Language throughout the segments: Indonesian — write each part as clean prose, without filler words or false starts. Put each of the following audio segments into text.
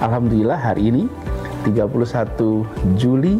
Alhamdulillah hari ini 31 Juli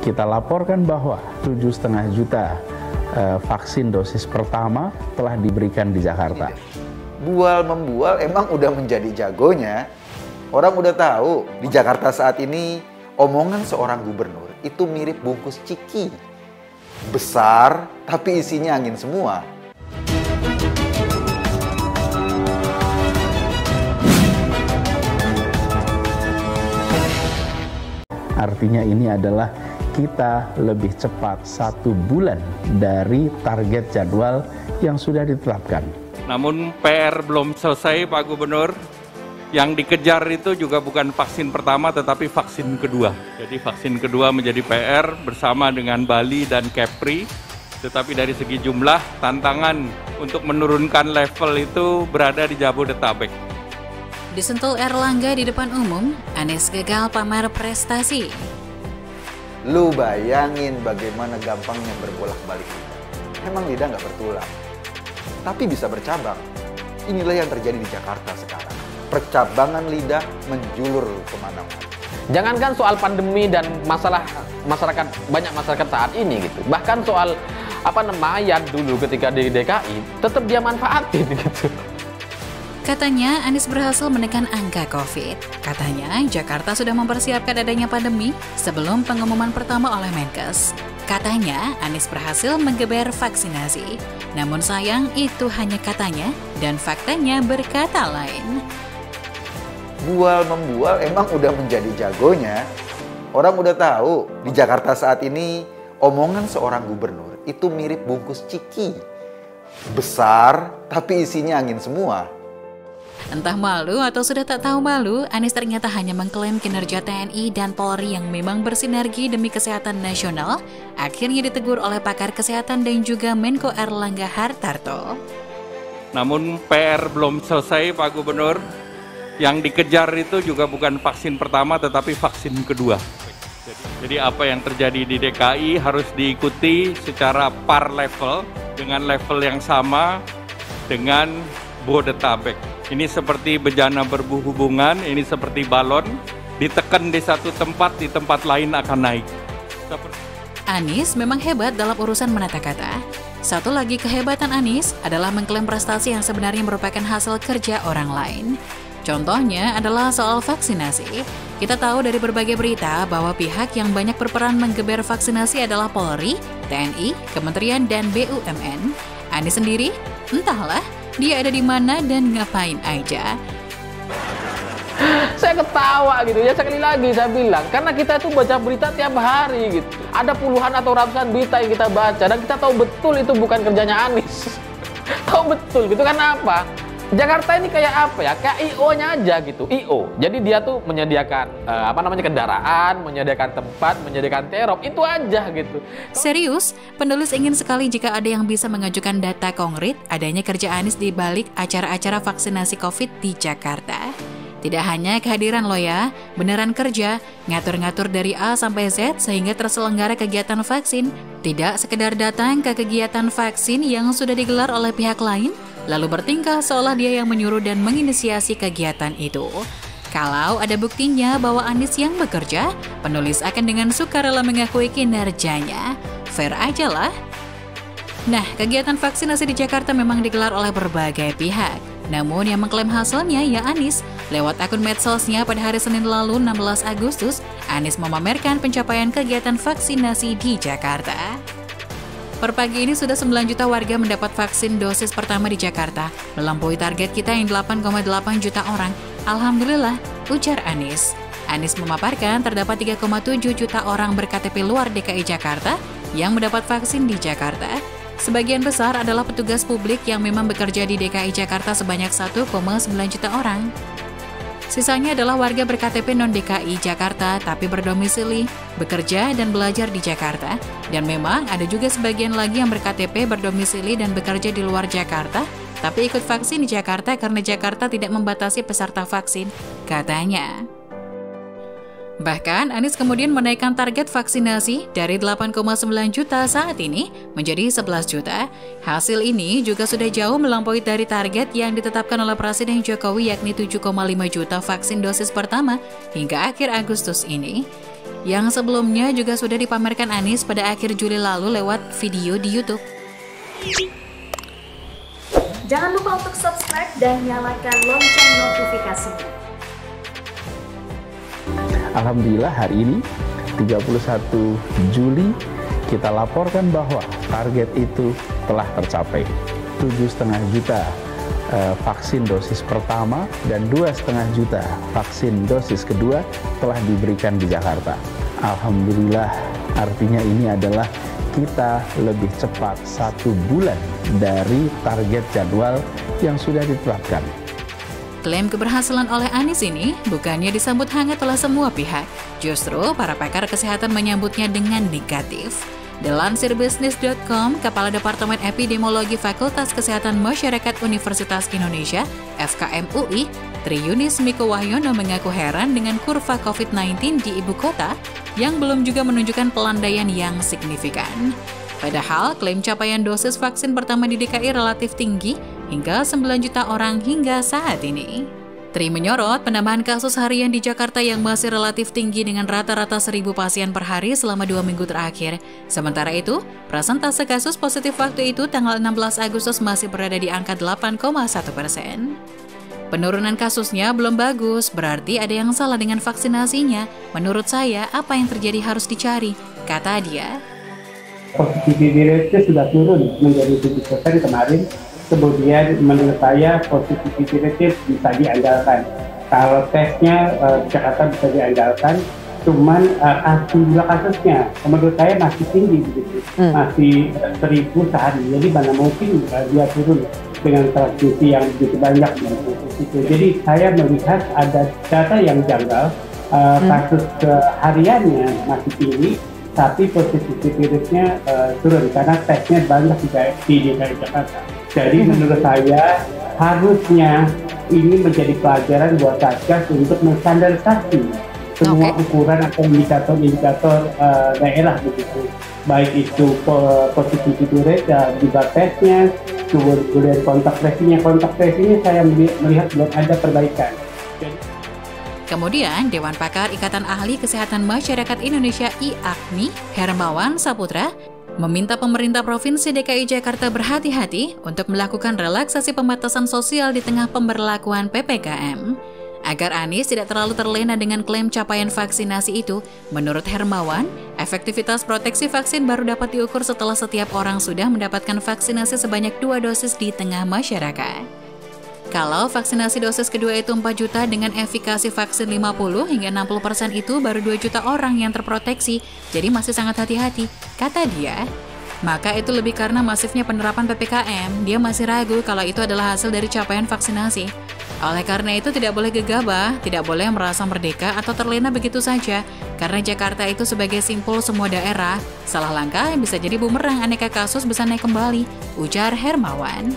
kita laporkan bahwa 7,5 juta vaksin dosis pertama telah diberikan di Jakarta. Bual-membual emang udah menjadi jagonya. Orang udah tahu di Jakarta saat ini omongan seorang gubernur itu mirip bungkus ciki. Besar tapi isinya angin semua. Artinya ini adalah kita lebih cepat 1 bulan dari target jadwal yang sudah ditetapkan. Namun PR belum selesai, Pak Gubernur. Yang dikejar itu juga bukan vaksin pertama tetapi vaksin kedua. Jadi vaksin kedua menjadi PR bersama dengan Bali dan Kepri. Tetapi dari segi jumlah, tantangan untuk menurunkan level itu berada di Jabodetabek. Disentul Erlangga di depan umum, Anies gagal pamer prestasi. Lu bayangin bagaimana gampangnya berbolak-balik lidah. Memang lidah nggak bertulang, tapi bisa bercabang. Inilah yang terjadi di Jakarta sekarang. Percabangan lidah menjulur kemana-mana. Jangankan soal pandemi dan masalah masyarakat, banyak masyarakat saat ini gitu. Bahkan soal mayat dulu ketika di DKI, tetap dia manfaatin gitu. Katanya Anies berhasil menekan angka COVID. Katanya Jakarta sudah mempersiapkan adanya pandemi sebelum pengumuman pertama oleh Menkes. Katanya Anies berhasil menggeber vaksinasi. Namun sayang itu hanya katanya dan faktanya berkata lain. Bual-membual emang udah menjadi jagonya. Orang udah tahu di Jakarta saat ini omongan seorang gubernur itu mirip bungkus ciki. Besar tapi isinya angin semua. Entah malu atau sudah tak tahu malu, Anies ternyata hanya mengklaim kinerja TNI dan Polri yang memang bersinergi demi kesehatan nasional, akhirnya ditegur oleh pakar kesehatan dan juga Menko Erlangga Hartarto. Namun PR belum selesai, Pak Gubernur. Yang dikejar itu juga bukan vaksin pertama tetapi vaksin kedua. Jadi apa yang terjadi di DKI harus diikuti secara par level dengan level yang sama dengan Bodetabek. Ini seperti bejana berhubungan, ini seperti balon, ditekan di satu tempat, di tempat lain akan naik. Anies memang hebat dalam urusan menata kata. Satu lagi kehebatan Anies adalah mengklaim prestasi yang sebenarnya merupakan hasil kerja orang lain. Contohnya adalah soal vaksinasi. Kita tahu dari berbagai berita bahwa pihak yang banyak berperan menggeber vaksinasi adalah Polri, TNI, Kementerian, dan BUMN. Anies sendiri, entahlah, dia ada di mana dan ngapain aja. Saya ketawa gitu ya, sekali lagi saya bilang, karena kita itu baca berita tiap hari gitu. Ada puluhan atau ratusan berita yang kita baca dan kita tahu betul itu bukan kerjanya Anies. Tahu betul gitu, karena apa? Jakarta ini kayak apa ya? Kayak IO-nya aja gitu, IO. Jadi dia tuh menyediakan kendaraan, menyediakan tempat, menyediakan terop, itu aja gitu. Serius, penulis ingin sekali jika ada yang bisa mengajukan data konkret adanya kerja Anies di balik acara-acara vaksinasi COVID di Jakarta. Tidak hanya kehadiran lo ya, beneran kerja, ngatur-ngatur dari A sampai Z sehingga terselenggara kegiatan vaksin. Tidak sekedar datang ke kegiatan vaksin yang sudah digelar oleh pihak lain, lalu bertingkah seolah dia yang menyuruh dan menginisiasi kegiatan itu. Kalau ada buktinya bahwa Anies yang bekerja, penulis akan dengan sukarela mengakui kinerjanya. Fair aja lah. Nah, kegiatan vaksinasi di Jakarta memang digelar oleh berbagai pihak. Namun yang mengklaim hasilnya ya Anies. Lewat akun medsosnya pada hari Senin lalu 16 Agustus, Anies memamerkan pencapaian kegiatan vaksinasi di Jakarta. Per pagi ini sudah 9 juta warga mendapat vaksin dosis pertama di Jakarta, melampaui target kita yang 8,8 juta orang. Alhamdulillah, ujar Anies. Anies memaparkan terdapat 3,7 juta orang berKTP luar DKI Jakarta yang mendapat vaksin di Jakarta. Sebagian besar adalah petugas publik yang memang bekerja di DKI Jakarta sebanyak 1,9 juta orang. Sisanya adalah warga berKTP non-DKI Jakarta tapi berdomisili, bekerja dan belajar di Jakarta. Dan memang ada juga sebagian lagi yang berKTP berdomisili dan bekerja di luar Jakarta, tapi ikut vaksin di Jakarta karena Jakarta tidak membatasi peserta vaksin, katanya. Bahkan Anies kemudian menaikkan target vaksinasi dari 8,9 juta saat ini menjadi 11 juta. Hasil ini juga sudah jauh melampaui dari target yang ditetapkan oleh Presiden Jokowi yakni 7,5 juta vaksin dosis pertama hingga akhir Agustus ini. Yang sebelumnya juga sudah dipamerkan Anies pada akhir Juli lalu lewat video di YouTube. Jangan lupa untuk subscribe dan nyalakan lonceng notifikasinya. Alhamdulillah hari ini 31 Juli kita laporkan bahwa target itu telah tercapai. 7,5 juta vaksin dosis pertama dan 2,5 juta vaksin dosis kedua telah diberikan di Jakarta. Alhamdulillah, artinya ini adalah kita lebih cepat 1 bulan dari target jadwal yang sudah ditetapkan. Klaim keberhasilan oleh Anies ini bukannya disambut hangat oleh semua pihak. Justru para pakar kesehatan menyambutnya dengan negatif. Dilansir Bisnis.com, Kepala Departemen Epidemiologi Fakultas Kesehatan Masyarakat Universitas Indonesia, FKM UI, Triyunis Miko Wahyono mengaku heran dengan kurva COVID-19 di ibu kota yang belum juga menunjukkan pelandaian yang signifikan. Padahal klaim capaian dosis vaksin pertama di DKI relatif tinggi hingga 9 juta orang hingga saat ini. Tri menyorot penambahan kasus harian di Jakarta yang masih relatif tinggi dengan rata-rata 1.000 pasien per hari selama 2 minggu terakhir. Sementara itu, persentase kasus positif waktu itu tanggal 16 Agustus masih berada di angka 8,1%. Penurunan kasusnya belum bagus, berarti ada yang salah dengan vaksinasinya. Menurut saya, apa yang terjadi harus dicari, kata dia. Positivity rate sudah turun menjadi 7% kemarin. Kemudian menurut saya positivity rate bisa diandalkan. Kalau tesnya Jakarta bisa diandalkan, cuman jumlah kasusnya menurut saya masih tinggi begitu, masih 1.000 sehari. Jadi mana mungkin dia turun dengan transmisi yang begitu banyak gitu. Jadi saya melihat ada data yang janggal, kasus hariannya masih tinggi, tapi positivity rate-nya turun karena tesnya banyak di DKI Jakarta. Jadi menurut saya harusnya ini menjadi pelajaran buat Satgas untuk menstandarisasi semua ukuran atau indikator daerah begitu. Baik itu positivity rate, juga tesnya, kemudian kontak tracing-nya saya melihat belum ada perbaikan. Kemudian, Dewan Pakar Ikatan Ahli Kesehatan Masyarakat Indonesia IAKMI, Hermawan Saputra, meminta pemerintah Provinsi DKI Jakarta berhati-hati untuk melakukan relaksasi pembatasan sosial di tengah pemberlakuan PPKM. Agar Anies tidak terlalu terlena dengan klaim capaian vaksinasi itu, menurut Hermawan, efektivitas proteksi vaksin baru dapat diukur setelah setiap orang sudah mendapatkan vaksinasi sebanyak 2 dosis di tengah masyarakat. Kalau vaksinasi dosis kedua itu 4 juta dengan efikasi vaksin 50 hingga 60% itu baru 2 juta orang yang terproteksi, jadi masih sangat hati-hati, kata dia. Maka itu lebih karena masifnya penerapan PPKM, dia masih ragu kalau itu adalah hasil dari capaian vaksinasi. Oleh karena itu tidak boleh gegabah, tidak boleh merasa merdeka atau terlena begitu saja, karena Jakarta itu sebagai simpul semua daerah, salah langkah bisa jadi bumerang aneka kasus bisa naik kembali, ujar Hermawan.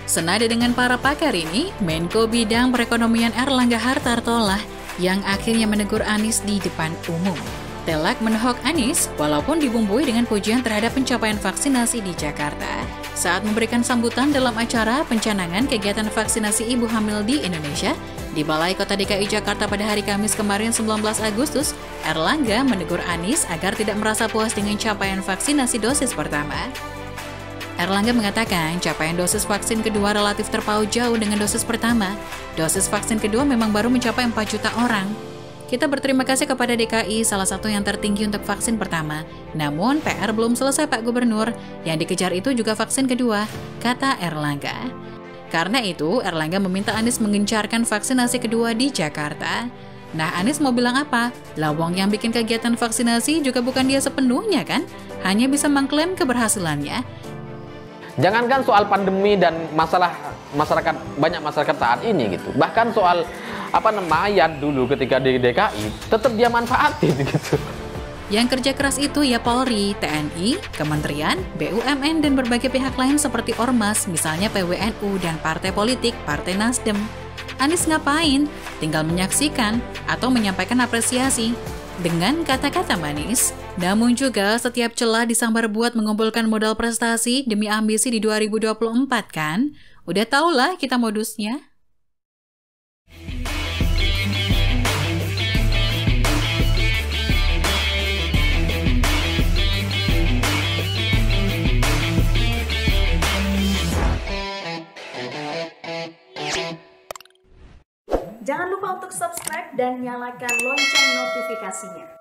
Senada dengan para pakar ini, Menko Bidang Perekonomian Erlangga Hartarto lah yang akhirnya menegur Anies di depan umum. Telak menohok Anies walaupun dibumbui dengan pujian terhadap pencapaian vaksinasi di Jakarta. Saat memberikan sambutan dalam acara pencanangan kegiatan vaksinasi ibu hamil di Indonesia di Balai Kota DKI Jakarta pada hari Kamis kemarin 19 Agustus, Erlangga menegur Anies agar tidak merasa puas dengan capaian vaksinasi dosis pertama. Erlangga mengatakan capaian dosis vaksin kedua relatif terpaut jauh dengan dosis pertama. Dosis vaksin kedua memang baru mencapai 4 juta orang. Kita berterima kasih kepada DKI, salah satu yang tertinggi untuk vaksin pertama. Namun PR belum selesai Pak Gubernur, yang dikejar itu juga vaksin kedua, kata Erlangga. Karena itu, Erlangga meminta Anies mengencarkan vaksinasi kedua di Jakarta. Nah, Anies mau bilang apa? Lawang yang bikin kegiatan vaksinasi juga bukan dia sepenuhnya kan? Hanya bisa mengklaim keberhasilannya. Jangankan soal pandemi dan masalah banyak masyarakat saat ini gitu. Bahkan soal mayat dulu ketika di DKI tetap dia manfaatin gitu. Yang kerja keras itu ya Polri, TNI, Kementerian, BUMN dan berbagai pihak lain seperti Ormas, misalnya PWNU dan partai politik, Partai Nasdem. Anies ngapain? Tinggal menyaksikan atau menyampaikan apresiasi dengan kata-kata manis. Namun juga setiap celah disambar buat mengumpulkan modal prestasi demi ambisi di 2024 kan? Udah tau lah kita modusnya. Jangan lupa untuk subscribe dan nyalakan lonceng notifikasinya.